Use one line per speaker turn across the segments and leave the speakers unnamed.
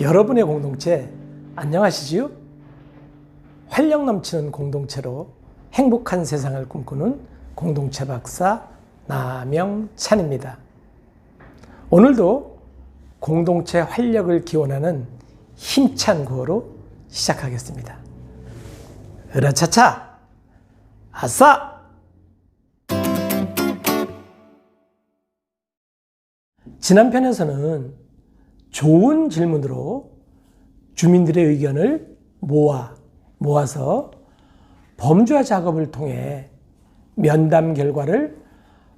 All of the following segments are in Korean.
여러분의 공동체 안녕하시지요? 활력 넘치는 공동체로 행복한 세상을 꿈꾸는 공동체 박사 나명찬입니다. 오늘도 공동체 활력을 기원하는 힘찬 구호로 시작하겠습니다. 으라차차 아싸! 지난 편에서는 좋은 질문으로 주민들의 의견을 모아서 범주화 작업을 통해 면담 결과를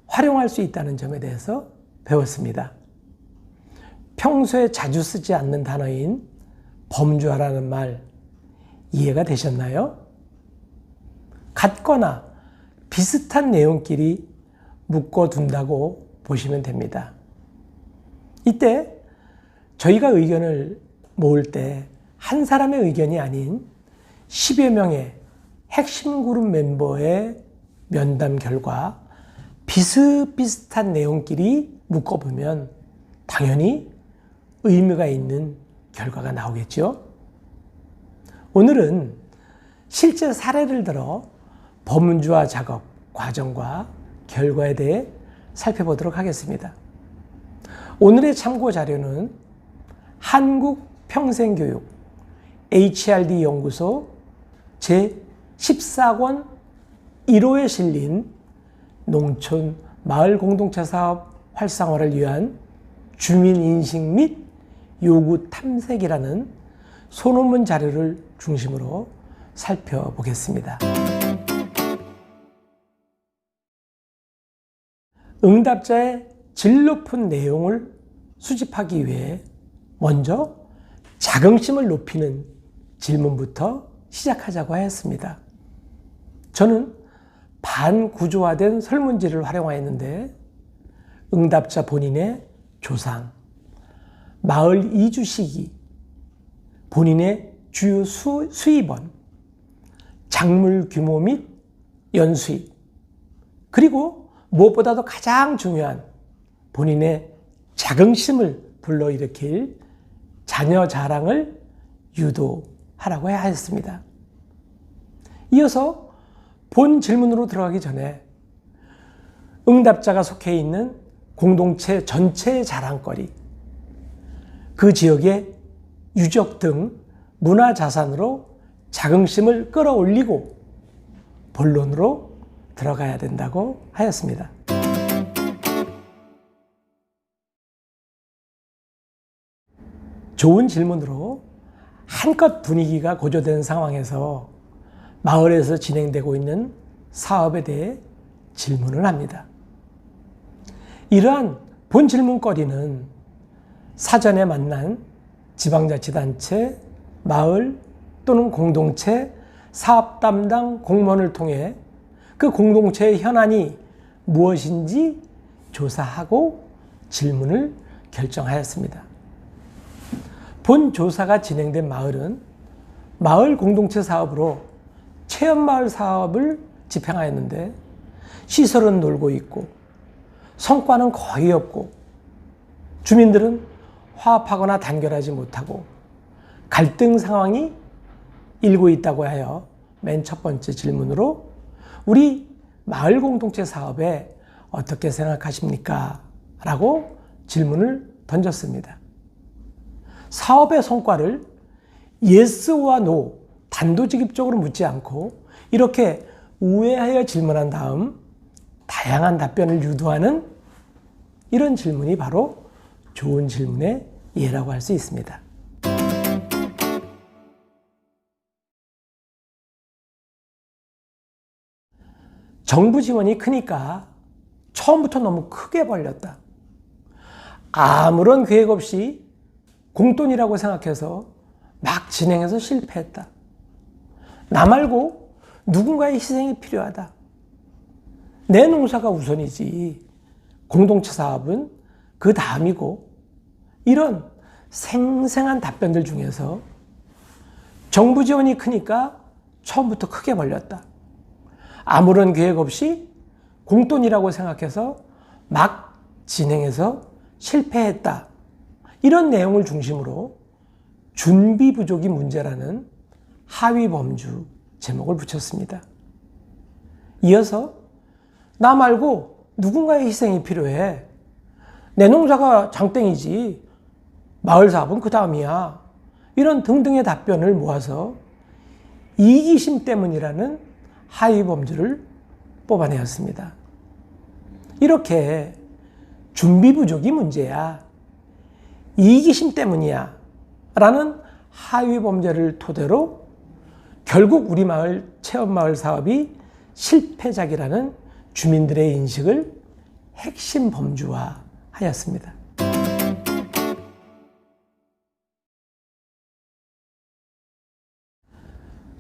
활용할 수 있다는 점에 대해서 배웠습니다. 평소에 자주 쓰지 않는 단어인 범주화라는 말 이해가 되셨나요? 같거나 비슷한 내용끼리 묶어둔다고 보시면 됩니다. 이때 저희가 의견을 모을 때 한 사람의 의견이 아닌 10여 명의 핵심 그룹 멤버의 면담 결과 비슷비슷한 내용끼리 묶어보면 당연히 의미가 있는 결과가 나오겠죠. 오늘은 실제 사례를 들어 범주화 작업 과정과 결과에 대해 살펴보도록 하겠습니다. 오늘의 참고 자료는 한국평생교육 HRD 연구소 제14권 1호에 실린 농촌 마을 공동체 사업 활성화를 위한 주민 인식 및 요구 탐색이라는 소논문 자료를 중심으로 살펴보겠습니다. 응답자의 질 높은 내용을 수집하기 위해 먼저 자긍심을 높이는 질문부터 시작하자고 하였습니다. 저는 반구조화된 설문지를 활용하였는데 응답자 본인의 조상, 마을 이주 시기, 본인의 주요 수입원, 작물 규모 및 연수입, 그리고 무엇보다도 가장 중요한 본인의 자긍심을 불러일으킬 자녀 자랑을 유도하라고 하였습니다. 이어서 본 질문으로 들어가기 전에 응답자가 속해 있는 공동체 전체의 자랑거리, 그 지역의 유적 등 문화자산으로 자긍심을 끌어올리고 본론으로 들어가야 된다고 하였습니다. 좋은 질문으로 한껏 분위기가 고조된 상황에서 마을에서 진행되고 있는 사업에 대해 질문을 합니다. 이러한 본 질문거리는 사전에 만난 지방자치단체, 마을 또는 공동체 사업 담당 공무원을 통해 그 공동체의 현안이 무엇인지 조사하고 질문을 결정하였습니다. 본 조사가 진행된 마을은 마을 공동체 사업으로 체험마을 사업을 집행하였는데 시설은 놀고 있고 성과는 거의 없고 주민들은 화합하거나 단결하지 못하고 갈등 상황이 일고 있다고 하여 맨 첫 번째 질문으로 우리 마을 공동체 사업에 어떻게 생각하십니까? 라고 질문을 던졌습니다. 사업의 성과를 yes와 no 단도직입적으로 묻지 않고 이렇게 우회하여 질문한 다음 다양한 답변을 유도하는 이런 질문이 바로 좋은 질문의 예라고 할 수 있습니다. 정부 지원이 크니까 처음부터 너무 크게 벌렸다. 아무런 계획 없이 공돈이라고 생각해서 막 진행해서 실패했다. 나 말고 누군가의 희생이 필요하다. 내 농사가 우선이지 공동체 사업은 그 다음이고, 이런 생생한 답변들 중에서 정부 지원이 크니까 처음부터 크게 벌렸다. 아무런 계획 없이 공돈이라고 생각해서 막 진행해서 실패했다. 이런 내용을 중심으로 준비 부족이 문제라는 하위 범주 제목을 붙였습니다. 이어서 나 말고 누군가의 희생이 필요해. 내 농사가 장땡이지. 마을 사업은 그 다음이야. 이런 등등의 답변을 모아서 이기심 때문이라는 하위 범주를 뽑아내었습니다. 이렇게 준비 부족이 문제야. 이기심 때문이야. 라는 하위 범죄를 토대로 결국 우리 마을 체험마을 사업이 실패작이라는 주민들의 인식을 핵심 범주화하였습니다.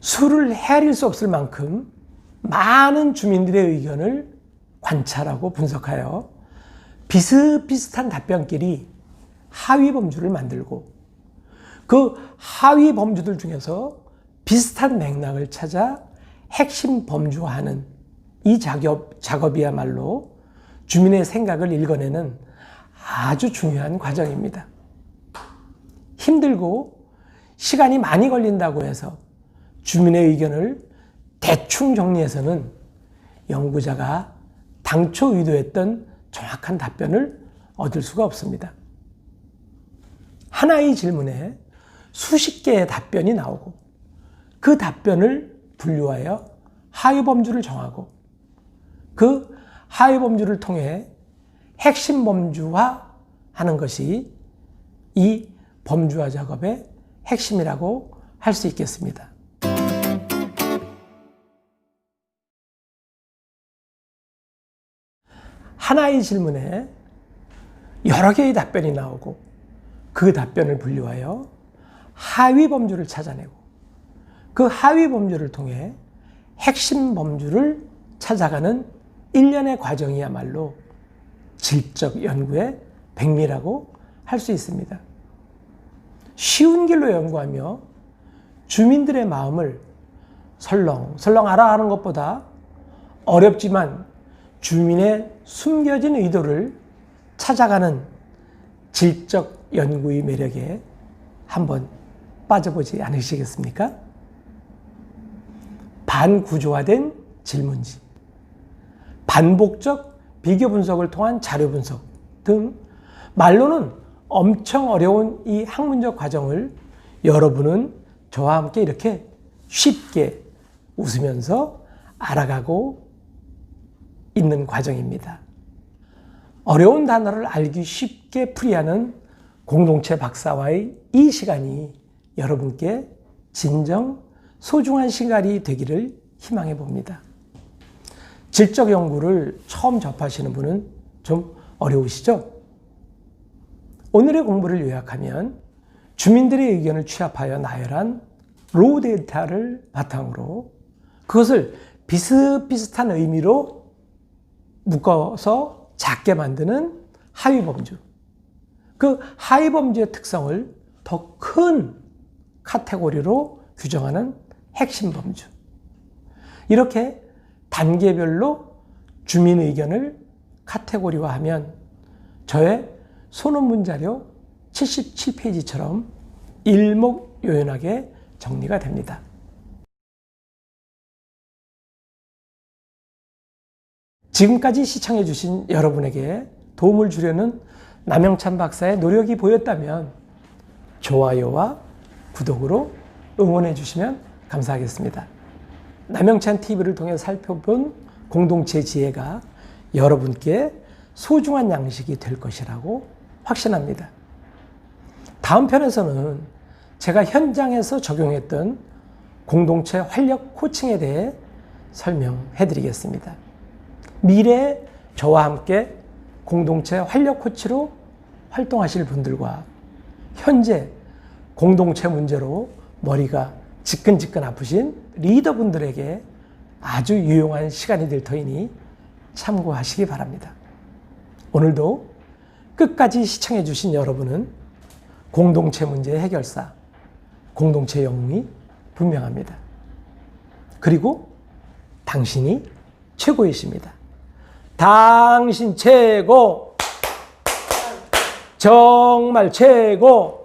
수를 헤아릴 수 없을 만큼 많은 주민들의 의견을 관찰하고 분석하여 비슷비슷한 답변끼리 하위 범주를 만들고 그 하위 범주들 중에서 비슷한 맥락을 찾아 핵심 범주화하는 이 작업이야말로 주민의 생각을 읽어내는 아주 중요한 과정입니다. 힘들고 시간이 많이 걸린다고 해서 주민의 의견을 대충 정리해서는 연구자가 당초 의도했던 정확한 답변을 얻을 수가 없습니다. 하나의 질문에 수십 개의 답변이 나오고 그 답변을 분류하여 하위 범주를 정하고 그 하위 범주를 통해 핵심 범주화하는 것이 이 범주화 작업의 핵심이라고 할 수 있겠습니다. 하나의 질문에 여러 개의 답변이 나오고 그 답변을 분류하여 하위 범주를 찾아내고 그 하위 범주를 통해 핵심 범주를 찾아가는 일련의 과정이야말로 질적 연구의 백미라고 할 수 있습니다. 쉬운 길로 연구하며 주민들의 마음을 설렁설렁 알아가는 것보다 어렵지만 주민의 숨겨진 의도를 찾아가는 질적 연구의 매력에 한번 빠져보지 않으시겠습니까? 반구조화된 질문지, 반복적 비교 분석을 통한 자료 분석 등 말로는 엄청 어려운 이 학문적 과정을 여러분은 저와 함께 이렇게 쉽게 웃으면서 알아가고 있는 과정입니다. 어려운 단어를 알기 쉽게 풀이하는 공동체 박사와의 이 시간이 여러분께 진정 소중한 시간이 되기를 희망해 봅니다. 질적 연구를 처음 접하시는 분은 좀 어려우시죠? 오늘의 공부를 요약하면 주민들의 의견을 취합하여 나열한 로우 데이터를 바탕으로 그것을 비슷비슷한 의미로 묶어서 작게 만드는 하위 범주. 그 하위 범주의 특성을 더 큰 카테고리로 규정하는 핵심 범주. 이렇게 단계별로 주민 의견을 카테고리화하면 저의 소논문 자료 77페이지처럼 일목요연하게 정리가 됩니다. 지금까지 시청해 주신 여러분에게 도움을 주려는 남영찬 박사의 노력이 보였다면 좋아요와 구독으로 응원해 주시면 감사하겠습니다. 남영찬 TV를 통해 살펴본 공동체 지혜가 여러분께 소중한 양식이 될 것이라고 확신합니다. 다음 편에서는 제가 현장에서 적용했던 공동체 활력 코칭에 대해 설명해 드리겠습니다. 미래에 저와 함께 공동체 활력 코치로 활동하실 분들과 현재 공동체 문제로 머리가 지끈지끈 아프신 리더분들에게 아주 유용한 시간이 될 터이니 참고하시기 바랍니다. 오늘도 끝까지 시청해 주신 여러분은 공동체 문제의 해결사, 공동체 영웅이 분명합니다. 그리고 당신이 최고이십니다. 당신 최고! 정말 최고!